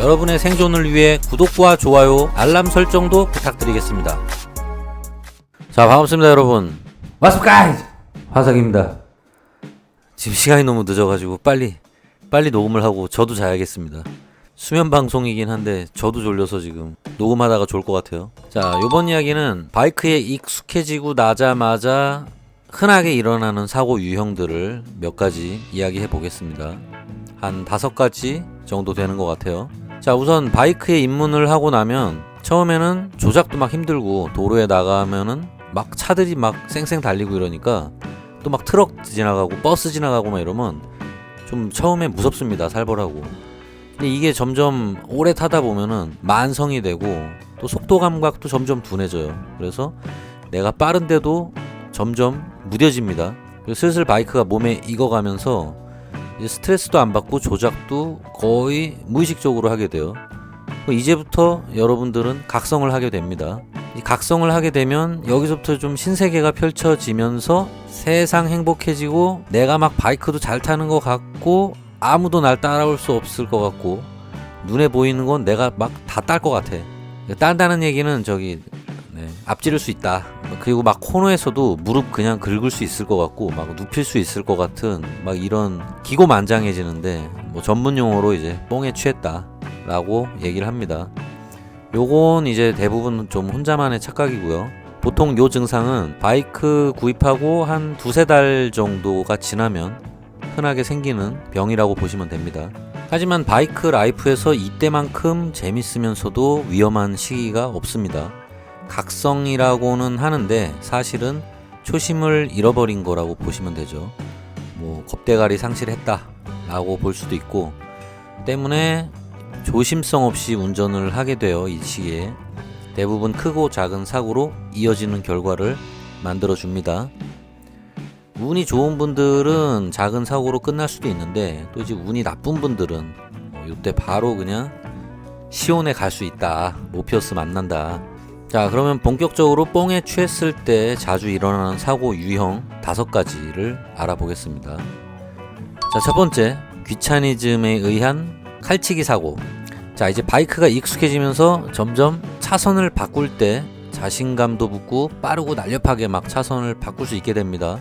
여러분의 생존을 위해 구독과 좋아요, 알람 설정도 부탁드리겠습니다. 자, 반갑습니다 여러분. What's up guys? 화석입니다. 지금 시간이 너무 늦어가지고 빨리 녹음을 하고 저도 자야겠습니다. 수면 방송이긴 한데 저도 졸려서 지금 녹음하다가 졸 것 같아요. 자, 요번 이야기는 바이크에 익숙해지고 나자마자 흔하게 일어나는 사고 유형들을 몇 가지 이야기해 보겠습니다. 한 5가지 정도 되는 것 같아요. 자, 우선 바이크에 입문을 하고 나면 처음에는 조작도 막 힘들고 도로에 나가면은 막 차들이 막 쌩쌩 달리고 이러니까 또 막 트럭 지나가고 버스 지나가고 막 이러면 좀 처음에 무섭습니다. 살벌하고. 근데 이게 점점 오래 타다 보면은 만성이 되고 또 속도 감각도 점점 둔해져요. 그래서 내가 빠른데도 점점 무뎌집니다. 그래서 슬슬 바이크가 몸에 익어가면서 이제 스트레스도 안 받고 조작도 거의 무의식적으로 하게 돼요. 이제부터 여러분들은 각성을 하게 됩니다. 이 각성을 하게 되면 여기서부터 좀 신세계가 펼쳐지면서 세상 행복해지고 내가 막 바이크도 잘 타는 것 같고 아무도 날 따라올 수 없을 것 같고 눈에 보이는 건 내가 막 다 딸 것 같아. 딴다는 얘기는 앞지를 수 있다. 그리고 막 코너에서도 무릎 그냥 긁을 수 있을 것 같고 막 눕힐 수 있을 것 같은 막 이런 기고만장해지는데 뭐 전문 용어로 이제 뽕에 취했다 라고 얘기를 합니다. 요건 이제 대부분 좀 혼자만의 착각이고요. 보통 요 증상은 바이크 구입하고 한 2-3달 정도가 지나면 흔하게 생기는 병이라고 보시면 됩니다. 하지만 바이크 라이프에서 이때만큼 재밌으면서도 위험한 시기가 없습니다. 각성이라고는 하는데 사실은 초심을 잃어버린 거라고 보시면 되죠. 뭐 겁대가리 상실했다 라고 볼 수도 있고 때문에 조심성 없이 운전을 하게 돼요. 이 시기에 대부분 크고 작은 사고로 이어지는 결과를 만들어 줍니다. 운이 좋은 분들은 작은 사고로 끝날 수도 있는데 또 이제 운이 나쁜 분들은 이때 바로 그냥 시온에 갈 수 있다. 모피어스 만난다. 자, 그러면 본격적으로 뽕에 취했을 때 자주 일어나는 사고 유형 5가지를 알아보겠습니다. 자, 첫 번째, 귀차니즘에 의한 칼치기 사고. 자, 이제 바이크가 익숙해지면서 점점 차선을 바꿀 때 자신감도 붙고 빠르고 날렵하게 막 차선을 바꿀 수 있게 됩니다.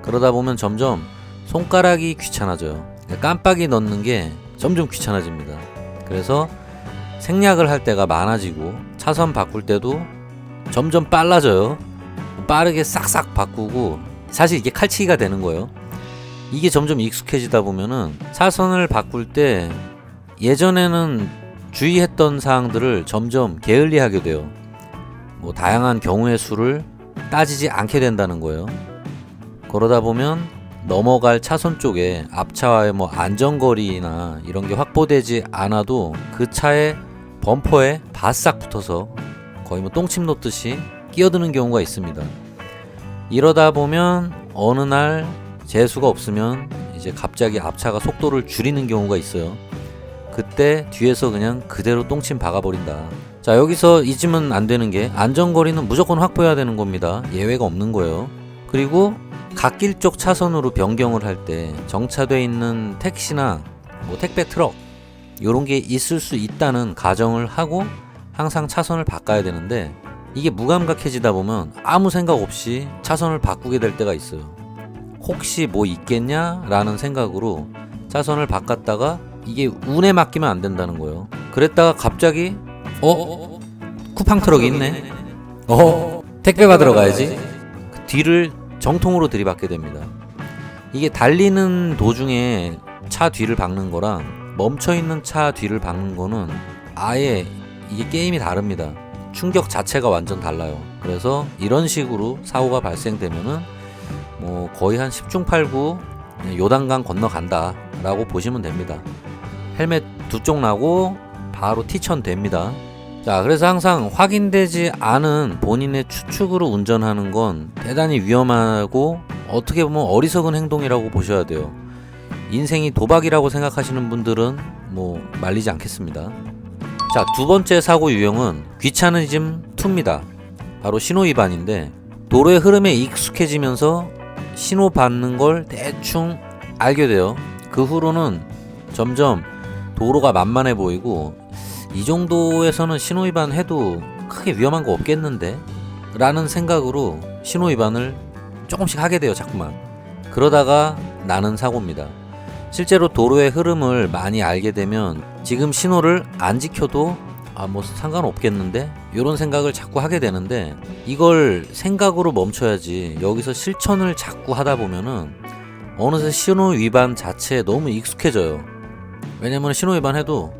그러다 보면 점점 손가락이 귀찮아져요. 깜빡이 넣는 게 점점 귀찮아집니다. 그래서 생략을 할 때가 많아지고 차선 바꿀 때도 점점 빨라져요. 빠르게 싹싹 바꾸고 사실 이게 칼치기가 되는 거예요. 이게 점점 익숙해지다 보면은 차선을 바꿀 때 예전에는 주의했던 사항들을 점점 게을리하게 돼요. 뭐 다양한 경우의 수를 따지지 않게 된다는 거예요. 그러다 보면 넘어갈 차선 쪽에 앞차와의 뭐 안전거리나 이런 게 확보되지 않아도 그 차의 범퍼에 바싹 붙어서 거의 뭐 똥침 놓듯이 끼어드는 경우가 있습니다. 이러다 보면 어느 날 재수가 없으면 이제 갑자기 앞차가 속도를 줄이는 경우가 있어요. 그때 뒤에서 그냥 그대로 똥침 박아버린다. 자, 여기서 잊으면 안 되는 게 안전거리는 무조건 확보해야 되는 겁니다. 예외가 없는 거예요. 그리고 갓길 쪽 차선으로 변경을 할 때 정차되어 있는 택시나 뭐 택배 트럭 요런 게 있을 수 있다는 가정을 하고 항상 차선을 바꿔야 되는데 이게 무감각해지다 보면 아무 생각 없이 차선을 바꾸게 될 때가 있어요. 혹시 뭐 있겠냐 라는 생각으로 차선을 바꿨다가 이게 운에 맡기면 안 된다는 거예요. 그랬다가 갑자기 쿠팡 트럭이 있네. 택배 받으러 가야지. 그 뒤를 정통으로 들이받게 됩니다. 이게 달리는 도중에 차 뒤를 박는 거랑 멈춰있는 차 뒤를 박는 거는 아예 이게 게임이 다릅니다. 충격 자체가 완전 달라요. 그래서 이런 식으로 사고가 발생되면은 뭐 거의 한 10중 8구 요단강 건너간다 라고 보시면 됩니다. 헬멧 2쪽 나고 바로 티천 됩니다. 자, 그래서 항상 확인되지 않은 본인의 추측으로 운전하는 건 대단히 위험하고 어떻게 보면 어리석은 행동이라고 보셔야 돼요. 인생이 도박이라고 생각하시는 분들은 뭐 말리지 않겠습니다. 자, 2번째 사고 유형은 귀차니즘 2입니다. 바로 신호 위반인데 도로의 흐름에 익숙해지면서 신호 받는 걸 대충 알게 돼요. 그 후로는 점점 도로가 만만해 보이고 이 정도에서는 신호위반 해도 크게 위험한 거 없겠는데? 라는 생각으로 신호위반을 조금씩 하게 돼요, 자꾸만. 그러다가 나는 사고입니다. 실제로 도로의 흐름을 많이 알게 되면 지금 신호를 안 지켜도 뭐 상관없겠는데? 이런 생각을 자꾸 하게 되는데 이걸 생각으로 멈춰야지 여기서 실천을 자꾸 하다 보면은 어느새 신호위반 자체에 너무 익숙해져요. 왜냐면 신호위반해도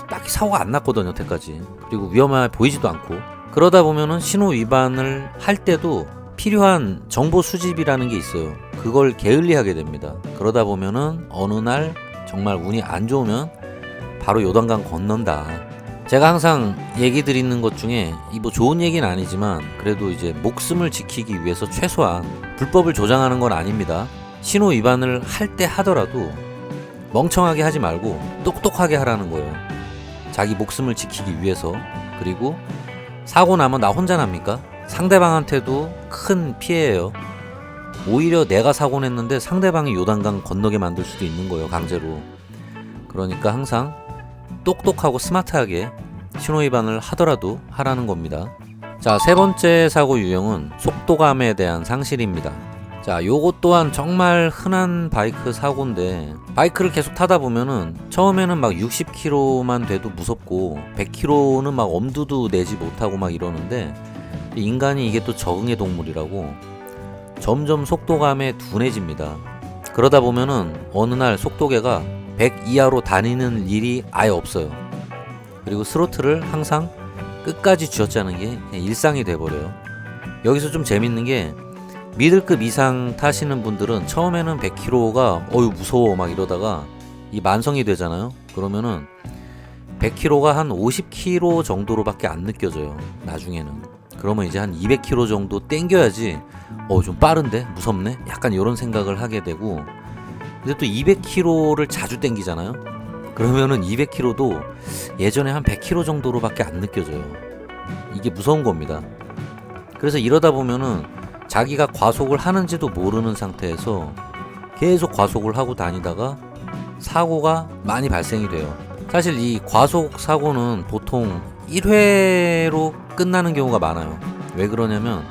딱히 사고가 안 났거든요, 여태까지. 그리고 위험해 보이지도 않고. 그러다 보면은 신호위반을 할 때도 필요한 정보 수집이라는 게 있어요. 그걸 게을리하게 됩니다. 그러다 보면은 어느 날 정말 운이 안 좋으면 바로 요단강 건넌다. 제가 항상 얘기 드리는 것 중에 이 뭐 좋은 얘기는 아니지만 그래도 이제 목숨을 지키기 위해서 최소한 불법을 조장하는 건 아닙니다. 신호 위반을 할 때 하더라도 멍청하게 하지 말고 똑똑하게 하라는 거예요. 자기 목숨을 지키기 위해서. 그리고 사고 나면 나 혼자 납니까? 상대방한테도 큰 피해예요. 오히려 내가 사고 냈는데 상대방이 요단강 건너게 만들 수도 있는 거예요, 강제로. 그러니까 항상 똑똑하고 스마트하게 신호위반을 하더라도 하라는 겁니다. 자, 세 번째 사고 유형은 속도감에 대한 상실입니다. 자, 요것 또한 정말 흔한 바이크 사고인데 바이크를 계속 타다 보면은 처음에는 막 60km만 돼도 무섭고 100km는 막 엄두도 내지 못하고 막 이러는데 인간이 이게 또 적응의 동물이라고 점점 속도감에 둔해집니다. 그러다 보면은 어느 날 속도계가 100 이하로 다니는 일이 아예 없어요. 그리고 스로틀을 항상 끝까지 쥐어짜는 게 그냥 일상이 돼버려요. 여기서 좀 재밌는 게 미들급 이상 타시는 분들은 처음에는 100km가 어휴 무서워 막 이러다가 이 만성이 되잖아요. 그러면은 100km가 한 50km 정도로밖에 안 느껴져요, 나중에는. 그러면 이제 한 200km 정도 땡겨야지 좀 빠른데? 무섭네? 약간 이런 생각을 하게 되고, 근데 또 200km를 자주 땡기잖아요. 그러면은 200km도 예전에 한 100km 정도로밖에 안 느껴져요. 이게 무서운 겁니다. 그래서 이러다 보면은 자기가 과속을 하는지도 모르는 상태에서 계속 과속을 하고 다니다가 사고가 많이 발생이 돼요. 사실 이 과속 사고는 보통 1회로 끝나는 경우가 많아요. 왜 그러냐면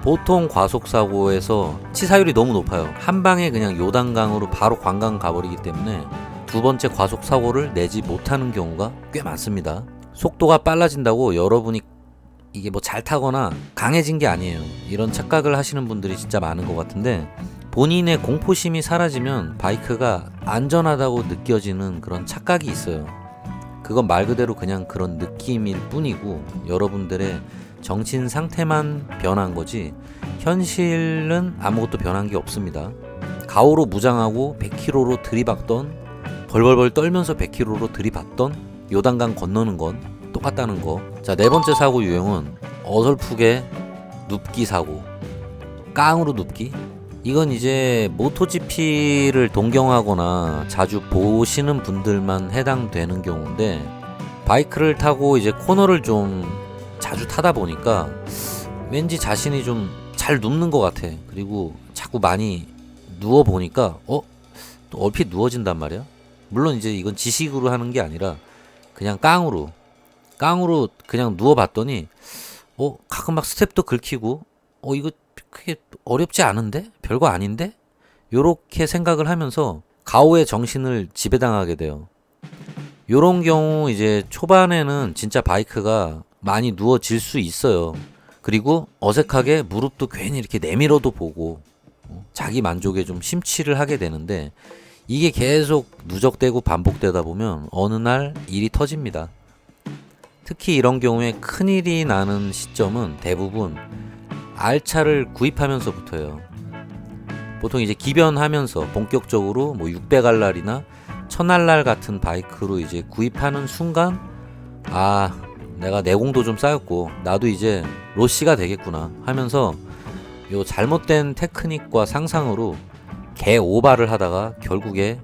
보통 과속 사고에서 치사율이 너무 높아요. 한 방에 그냥 요단강으로 바로 관광 가버리기 때문에 두 번째 과속 사고를 내지 못하는 경우가 꽤 많습니다. 속도가 빨라진다고 여러분이 이게 뭐 잘 타거나 강해진 게 아니에요. 이런 착각을 하시는 분들이 진짜 많은 것 같은데, 본인의 공포심이 사라지면 바이크가 안전하다고 느껴지는 그런 착각이 있어요. 그건 말 그대로 그냥 그런 느낌일 뿐이고 여러분들의 정신 상태만 변한 거지 현실은 아무것도 변한 게 없습니다. 가오로 무장하고 100km로 들이박던, 벌벌벌 떨면서 100km로 들이박던 요단강 건너는 건 똑같다는 거. 자, 네 번째 사고 유형은 어설프게 눕기 사고. 깡으로 눕기. 이건 이제 모토GP를 동경하거나 자주 보시는 분들만 해당되는 경우인데, 바이크를 타고 이제 코너를 좀 자주 타다 보니까 왠지 자신이 좀 잘 눕는 것 같아. 그리고 자꾸 많이 누워 보니까 또 얼핏 누워진단 말이야. 물론 이제 이건 지식으로 하는 게 아니라 그냥 깡으로 그냥 누워봤더니 가끔 막 스텝도 긁히고 이거 크게 어렵지 않은데? 별거 아닌데? 요렇게 생각을 하면서 가오의 정신을 지배당하게 돼요. 요런 경우 이제 초반에는 진짜 바이크가 많이 누워질 수 있어요. 그리고 어색하게 무릎도 괜히 이렇게 내밀어도 보고 자기 만족에 좀 심취를 하게 되는데, 이게 계속 누적되고 반복되다 보면 어느 날 일이 터집니다. 특히 이런 경우에 큰일이 나는 시점은 대부분 알차를 구입하면서부터예요. 보통 이제 기변하면서 본격적으로 뭐 600알랄이나 1000알랄 같은 바이크로 이제 구입하는 순간 내가 내공도 좀 쌓였고 나도 이제 로시가 되겠구나 하면서 요 잘못된 테크닉과 상상으로 개 오바를 하다가 결국에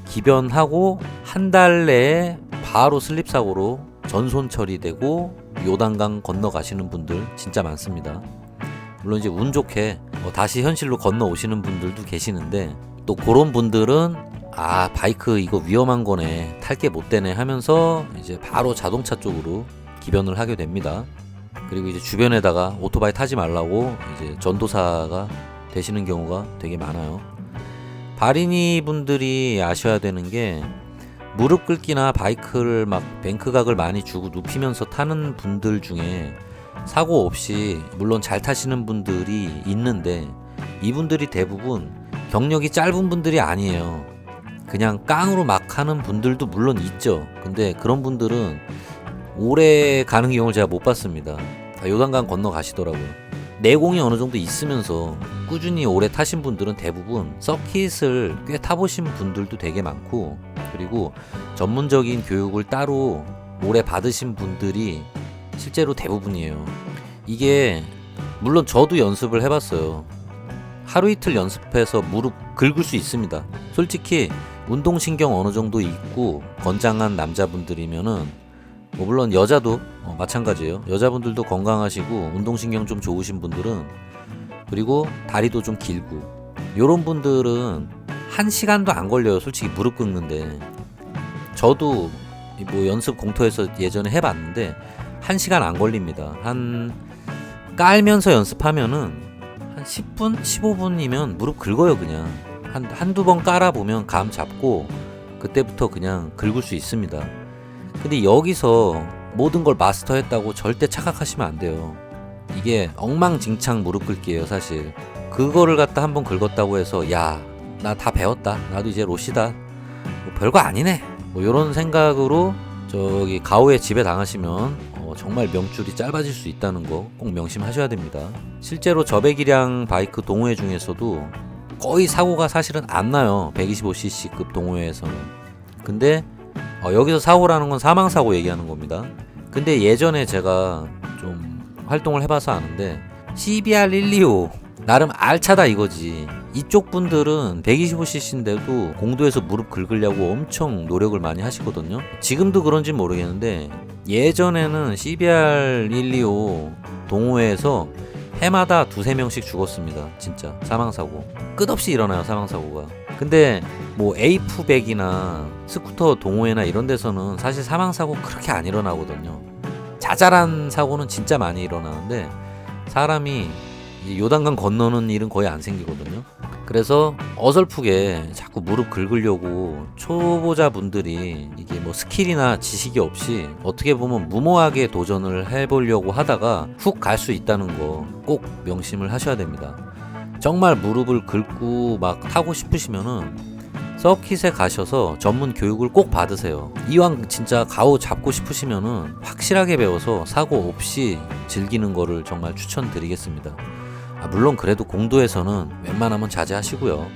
기변하고 한 달 내에 바로 슬립 사고로 전손 처리되고 요단강 건너가시는 분들 진짜 많습니다. 물론 이제 운 좋게 다시 현실로 건너오시는 분들도 계시는데, 또 그런 분들은 아, 바이크 이거 위험한 거네, 탈 게 못 되네 하면서 이제 바로 자동차 쪽으로 기변을 하게 됩니다. 그리고 이제 주변에다가 오토바이 타지 말라고 이제 전도사가 되시는 경우가 되게 많아요. 발인이 분들이 아셔야 되는 게, 무릎 꿇기나 바이크를 막 뱅크각을 많이 주고 눕히면서 타는 분들 중에 사고 없이 물론 잘 타시는 분들이 있는데, 이분들이 대부분 경력이 짧은 분들이 아니에요. 그냥 깡으로 막 하는 분들도 물론 있죠. 근데 그런 분들은 오래 가는 경우를 제가 못 봤습니다. 요단강 건너 가시더라고요. 내공이 어느 정도 있으면서 꾸준히 오래 타신 분들은 대부분 서킷을 꽤 타보신 분들도 되게 많고, 그리고 전문적인 교육을 따로 오래 받으신 분들이 실제로 대부분이에요. 이게 물론 저도 연습을 해봤어요. 하루 이틀 연습해서 무릎 긁을 수 있습니다. 솔직히 운동신경 어느 정도 있고 건장한 남자분들이면은, 뭐 물론 여자도 마찬가지예요. 여자분들도 건강하시고 운동신경 좀 좋으신 분들은, 그리고 다리도 좀 길고 요런 분들은 1시간도 안 걸려요. 솔직히 무릎 꿇는데. 저도 뭐 연습 공터에서 예전에 해봤는데 1시간 안 걸립니다. 깔면서 연습하면은 한 10분, 15분이면 무릎 긁어요. 그냥 한두 번 깔아보면 감 잡고 그때부터 그냥 긁을 수 있습니다. 근데 여기서 모든 걸 마스터했다고 절대 착각하시면 안 돼요. 이게 엉망진창 무릎 꿇기예요. 사실 그거를 갖다 한번 긁었다고 해서 야, 나 다 배웠다, 나도 이제 로시다, 뭐 별거 아니네, 뭐 이런 생각으로 저기 가오의 집에 당하시면 정말 명줄이 짧아질 수 있다는 거 꼭 명심하셔야 됩니다. 실제로 저배기량 바이크 동호회 중에서도 거의 사고가 사실은 안 나요. 125cc급 동호회에서는. 근데 여기서 사고라는 건 사망사고 얘기하는 겁니다. 근데 예전에 제가 좀 활동을 해봐서 아는데, CBR125 나름 알차다 이거지. 이쪽 분들은 125cc인데도 공도에서 무릎 긁으려고 엄청 노력을 많이 하시거든요. 지금도 그런지 모르겠는데, 예전에는 CBR125 동호회에서 해마다 2-3명씩 죽었습니다. 진짜 사망사고 끝없이 일어나요, 사망사고가. 근데 뭐 A200이나 스쿠터 동호회나 이런 데서는 사실 사망사고 그렇게 안 일어나거든요. 자잘한 사고는 진짜 많이 일어나는데 사람이 요단강 건너는 일은 거의 안 생기거든요. 그래서 어설프게 자꾸 무릎 긁으려고 초보자분들이 이게 뭐 스킬이나 지식이 없이 어떻게 보면 무모하게 도전을 해보려고 하다가 훅 갈 수 있다는 거 꼭 명심을 하셔야 됩니다. 정말 무릎을 긁고 막 타고 싶으시면은 서킷에 가셔서 전문 교육을 꼭 받으세요. 이왕 진짜 가오 잡고 싶으시면은 확실하게 배워서 사고 없이 즐기는 거를 정말 추천드리겠습니다. 물론 그래도 공도에서는 웬만하면 자제하시고요.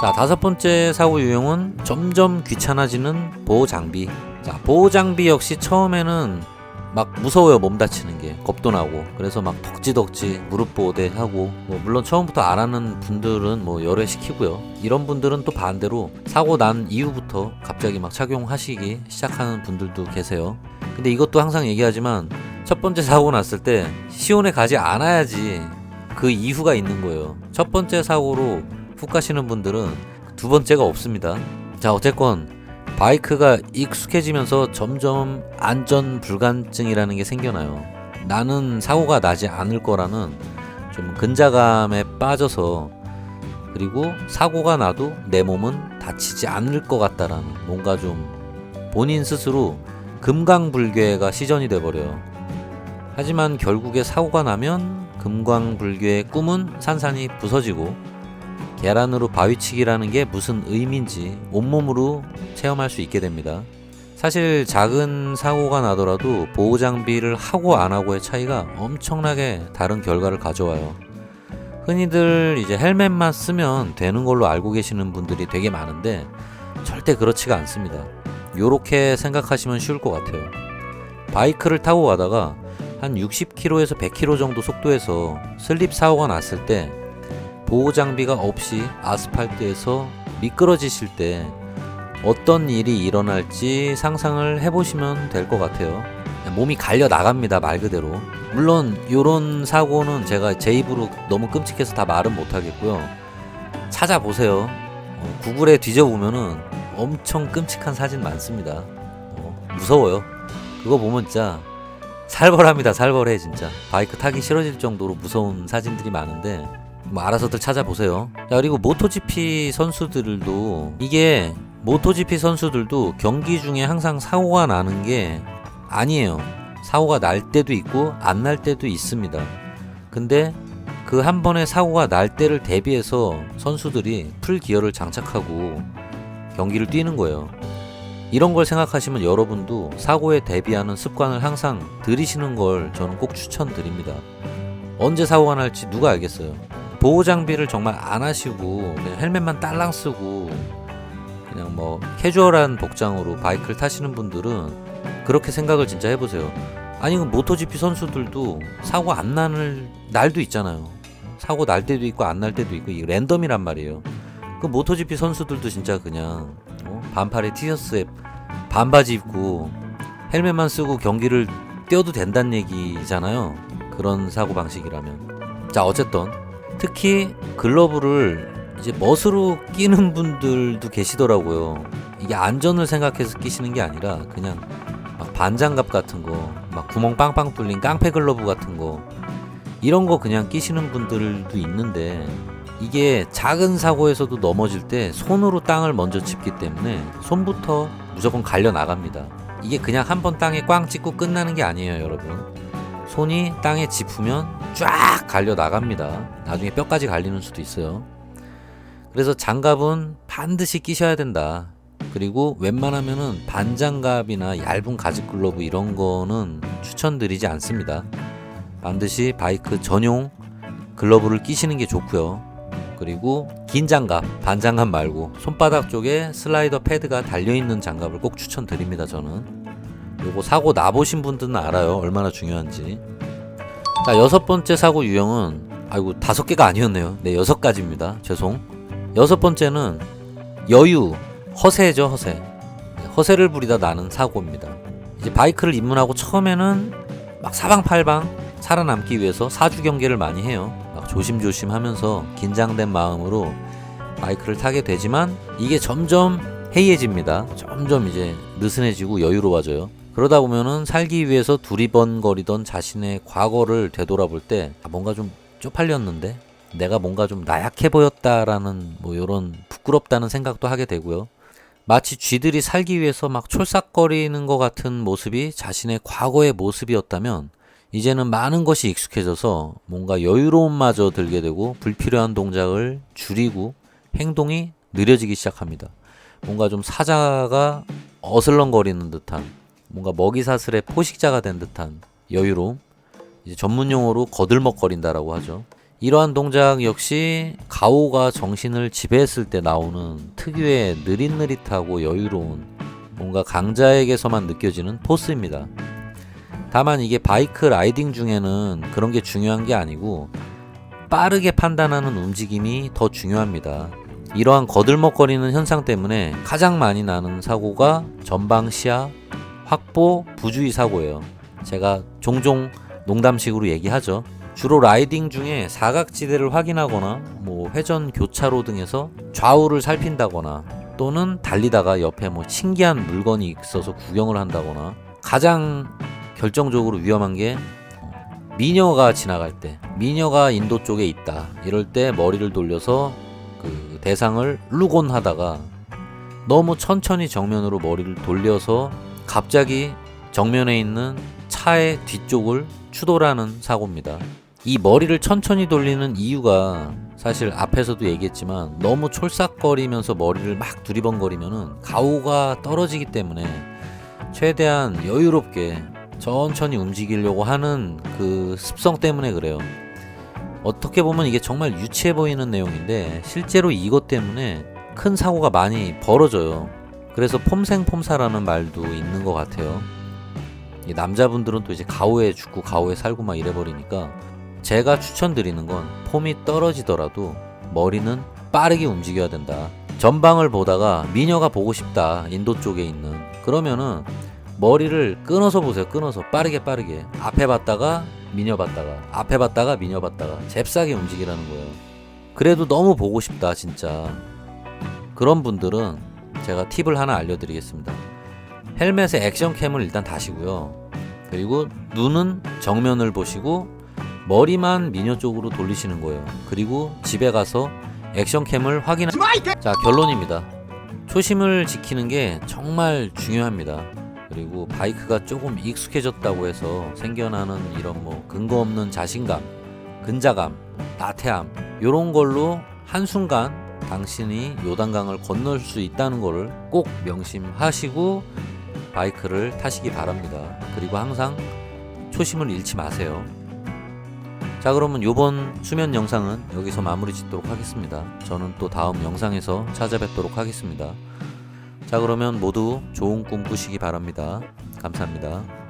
자, 5번째 사고 유형은 점점 귀찮아지는 보호장비. 자, 보호장비 역시 처음에는 막 무서워요. 몸 다치는 게 겁도 나고. 그래서 막 덕지덕지 무릎 보호대 하고, 뭐 물론 처음부터 안 하는 분들은 뭐 열애 시키고요. 이런 분들은 또 반대로 사고 난 이후부터 갑자기 막 착용하시기 시작하는 분들도 계세요. 근데 이것도 항상 얘기하지만 첫 번째 사고 났을 때 시온에 가지 않아야지 그 이후가 있는 거예요. 첫 번째 사고로 훅 가시는 분들은 두 번째가 없습니다. 자, 어쨌건 바이크가 익숙해지면서 점점 안전 불감증이라는 게 생겨나요. 나는 사고가 나지 않을 거라는 좀 근자감에 빠져서, 그리고 사고가 나도 내 몸은 다치지 않을 것 같다라는 뭔가 좀 본인 스스로 금강불괴가 시전이 돼버려요. 하지만 결국에 사고가 나면 금강불괴의 꿈은 산산이 부서지고 계란으로 바위치기라는 게 무슨 의미인지 온몸으로 체험할 수 있게 됩니다. 사실 작은 사고가 나더라도 보호장비를 하고 안 하고의 차이가 엄청나게 다른 결과를 가져와요. 흔히들 이제 헬멧만 쓰면 되는 걸로 알고 계시는 분들이 되게 많은데 절대 그렇지가 않습니다. 요렇게 생각하시면 쉬울 것 같아요. 바이크를 타고 가다가 한 60km에서 100km 정도 속도에서 슬립 사고가 났을 때 보호장비가 없이 아스팔트에서 미끄러지실 때 어떤 일이 일어날지 상상을 해보시면 될 것 같아요. 몸이 갈려 나갑니다, 말 그대로. 물론 요런 사고는 제가 제 입으로 너무 끔찍해서 다 말은 못하겠고요. 찾아보세요. 구글에 뒤져보면은 엄청 끔찍한 사진 많습니다. 무서워요. 그거 보면 진짜 살벌합니다. 살벌해 진짜. 바이크 타기 싫어질 정도로 무서운 사진들이 많은데 뭐 알아서들 찾아보세요. 자, 그리고 모토GP 선수들도 이게 모토GP 선수들도 경기 중에 항상 사고가 나는 게 아니에요. 사고가 날 때도 있고 안 날 때도 있습니다. 근데 그 한 번의 사고가 날 때를 대비해서 선수들이 풀 기어를 장착하고 경기를 뛰는 거예요. 이런 걸 생각하시면 여러분도 사고에 대비하는 습관을 항상 들이시는 걸 저는 꼭 추천드립니다. 언제 사고가 날지 누가 알겠어요. 보호 장비를 정말 안 하시고 그냥 헬멧만 딸랑 쓰고 그냥 뭐 캐주얼한 복장으로 바이크를 타시는 분들은 그렇게 생각을 진짜 해보세요. 아니 그 모토GP 선수들도 사고 안 나는 날도 있잖아요. 사고 날 때도 있고 안 날 때도 있고 이게 랜덤이란 말이에요. 그 모토GP 선수들도 진짜 그냥 반팔에 티셔츠에 반바지 입고 헬멧만 쓰고 경기를 뛰어도 된다는 얘기잖아요. 그런 사고 방식이라면. 자, 어쨌든 특히 글러브를 이제 멋으로 끼는 분들도 계시더라고요. 이게 안전을 생각해서 끼시는 게 아니라 그냥 막 반장갑 같은 거, 막 구멍 빵빵 뚫린 깡패 글러브 같은 거 이런 거 그냥 끼시는 분들도 있는데 이게 작은 사고에서도 넘어질 때 손으로 땅을 먼저 짚기 때문에 손부터 무조건 갈려 나갑니다. 이게 그냥 한번 땅에 꽝 찍고 끝나는 게 아니에요, 여러분. 손이 땅에 짚으면 쫙 갈려 나갑니다. 나중에 뼈까지 갈리는 수도 있어요. 그래서 장갑은 반드시 끼셔야 된다. 그리고 웬만하면은 반장갑이나 얇은 가죽 글러브 이런 거는 추천드리지 않습니다. 반드시 바이크 전용 글러브를 끼시는 게 좋고요. 그리고 긴 장갑, 반장갑 말고 손바닥 쪽에 슬라이더 패드가 달려있는 장갑을 꼭 추천드립니다. 저는 요거 사고 나보신 분들은 알아요, 얼마나 중요한지. 자, 6번째 사고 유형은 아이고 5개가 아니었네요. 네, 6가지입니다. 죄송. 6번째는 여유, 허세죠. 허세를 부리다 나는 사고입니다. 이제 바이크를 입문하고 처음에는 막 사방팔방 살아남기 위해서 사주 경계를 많이 해요. 막 조심조심 하면서 긴장된 마음으로 바이크를 타게 되지만 이게 점점 해이해집니다. 점점 이제 느슨해지고 여유로워져요. 그러다 보면은 살기 위해서 두리번거리던 자신의 과거를 되돌아볼 때 뭔가 좀 쪽팔렸는데 내가 뭔가 좀 나약해 보였다라는 뭐 이런 부끄럽다는 생각도 하게 되고요. 마치 쥐들이 살기 위해서 막 촐싹거리는 것 같은 모습이 자신의 과거의 모습이었다면 이제는 많은 것이 익숙해져서 뭔가 여유로움마저 들게 되고 불필요한 동작을 줄이고 행동이 느려지기 시작합니다. 뭔가 좀 사자가 어슬렁거리는 듯한 뭔가 먹이사슬의 포식자가 된 듯한 여유로움, 이제 전문용어로 거들먹거린다라고 하죠. 이러한 동작 역시 가오가 정신을 지배했을 때 나오는 특유의 느릿느릿하고 여유로운 뭔가 강자에게서만 느껴지는 포스입니다. 다만 이게 바이크 라이딩 중에는 그런 게 중요한 게 아니고 빠르게 판단하는 움직임이 더 중요합니다. 이러한 거들먹거리는 현상 때문에 가장 많이 나는 사고가 전방 시야 확보 부주의 사고예요. 제가 종종 농담식으로 얘기하죠. 주로 라이딩 중에 사각지대를 확인하거나 뭐 회전 교차로 등에서 좌우를 살핀다거나 또는 달리다가 옆에 뭐 신기한 물건이 있어서 구경을 한다거나 가장 결정적으로 위험한 게 미녀가 지나갈 때, 미녀가 인도 쪽에 있다 이럴 때 머리를 돌려서 그 대상을 루곤 하다가 너무 천천히 정면으로 머리를 돌려서 갑자기 정면에 있는 차의 뒤쪽을 추돌하는 사고입니다. 이 머리를 천천히 돌리는 이유가 사실 앞에서도 얘기했지만 너무 촐싹거리면서 머리를 막 두리번거리면은 가오가 떨어지기 때문에 최대한 여유롭게 천천히 움직이려고 하는 그 습성 때문에 그래요. 어떻게 보면 이게 정말 유치해 보이는 내용인데 실제로 이것 때문에 큰 사고가 많이 벌어져요. 그래서 폼생폼사라는 말도 있는 것 같아요. 이 남자분들은 또 이제 가오에 죽고 가오에 살고 막 이래버리니까 제가 추천드리는 건 폼이 떨어지더라도 머리는 빠르게 움직여야 된다. 전방을 보다가 미녀가 보고 싶다, 인도 쪽에 있는, 그러면은 머리를 끊어서 보세요. 끊어서 빠르게 앞에 봤다가 미녀 봤다가 앞에 봤다가 미녀 봤다가 잽싸게 움직이라는 거예요. 그래도 너무 보고 싶다 진짜. 그런 분들은 제가 팁을 하나 알려드리겠습니다. 헬멧의 액션캠을 일단 다시고요. 그리고 눈은 정면을 보시고 머리만 미녀 쪽으로 돌리시는 거예요. 그리고 집에 가서 액션캠을 자, 결론입니다. 초심을 지키는 게 정말 중요합니다. 그리고 바이크가 조금 익숙해졌다고 해서 생겨나는 이런 뭐 근거 없는 자신감, 근자감, 나태함 요런 걸로 한순간 당신이 요단강을 건널 수 있다는 거를 꼭 명심하시고 바이크를 타시기 바랍니다. 그리고 항상 초심을 잃지 마세요. 자, 그러면 요번 수면 영상은 여기서 마무리 짓도록 하겠습니다. 저는 또 다음 영상에서 찾아뵙도록 하겠습니다. 자, 그러면 모두 좋은 꿈 꾸시기 바랍니다. 감사합니다.